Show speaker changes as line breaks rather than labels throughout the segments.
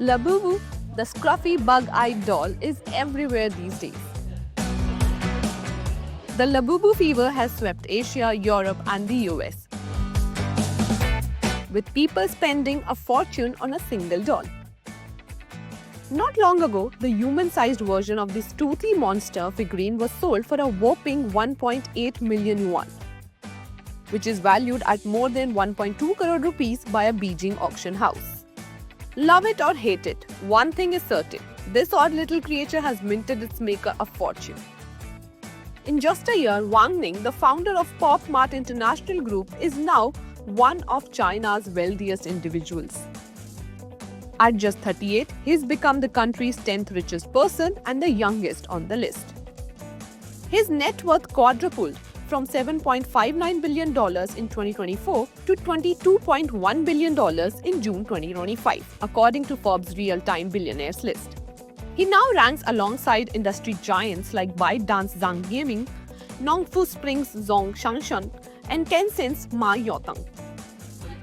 Labubu, the scruffy bug-eyed doll, is everywhere these days. The Labubu fever has swept Asia, Europe and the US, with people spending a fortune on a single doll. Not long ago, the human-sized version of this toothy monster figurine was sold for a whopping 1.8 million yuan, which is valued at more than 1.2 crore rupees by a Beijing auction house. Love it or hate it, one thing is certain, this odd little creature has minted its maker a fortune. In just a year, Wang Ning, the founder of Pop Mart International Group, is now one of China's wealthiest individuals. At just 38, he's become the country's 10th richest person and the youngest on the list. His net worth quadrupled from $7.59 billion in 2024 to $22.1 billion in June 2025, according to Forbes' real-time billionaires list. He now ranks alongside industry giants like ByteDance Zhang Yiming, Nongfu Springs Zhong Shanshan, and Tencent's Ma Yaotong.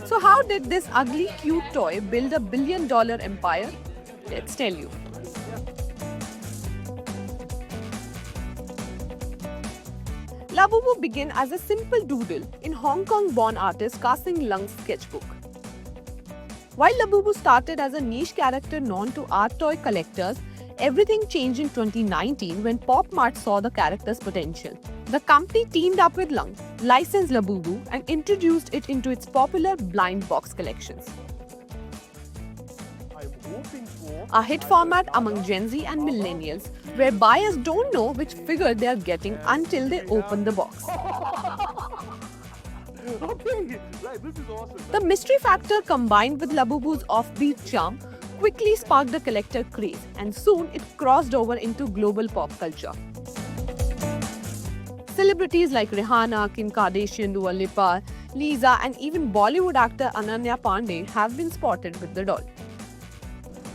So how did this ugly cute toy build a billion-dollar empire? Let's tell you. Labubu began as a simple doodle in Hong Kong-born artist Ka-Sing Lung's sketchbook. While Labubu started as a niche character known to art toy collectors, everything changed in 2019 when Pop Mart saw the character's potential. The company teamed up with Lung, licensed Labubu, and introduced it into its popular blind box collections, a hit format among Gen Z and millennials, where buyers don't know which figure they are getting until they open the box.
Okay, right, this is awesome.
The mystery factor combined with Labubu's offbeat charm quickly sparked a collector craze, and soon it crossed over into global pop culture. Celebrities like Rihanna, Kim Kardashian, Dua Lipa, Lisa, and even Bollywood actor Ananya Pandey have been spotted with the doll.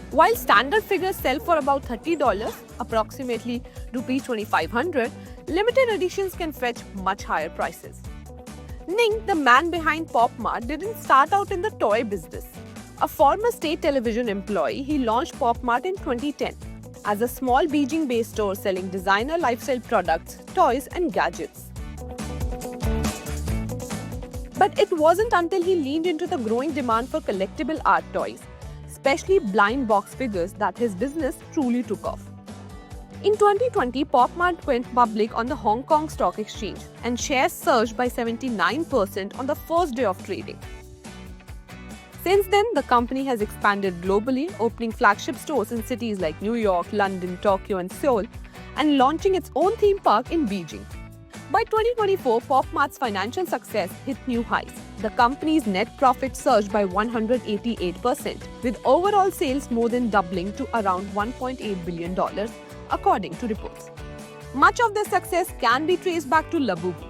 While standard figures sell for about $30, approximately Rs 2,500, limited editions can fetch much higher prices. Ning, the man behind Pop Mart, didn't start out in the toy business. A former state television employee, he launched Pop Mart in 2010 as a small Beijing-based store selling designer lifestyle products, toys and gadgets. But it wasn't until he leaned into the growing demand for collectible art toys, especially blind box figures, that his business truly took off. In 2020, Pop Mart went public on the Hong Kong Stock Exchange and shares surged by 79% on the first day of trading. Since then, the company has expanded globally, opening flagship stores in cities like New York, London, Tokyo and Seoul, and launching its own theme park in Beijing. By 2024, Pop Mart's financial success hit new highs. The company's net profit surged by 188%, with overall sales more than doubling to around $1.8 billion, according to reports. Much of this success can be traced back to Labubu.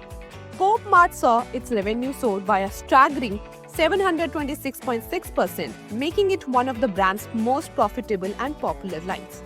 Pop Mart saw its revenue soar by a staggering 726.6%, making it one of the brand's most profitable and popular lines.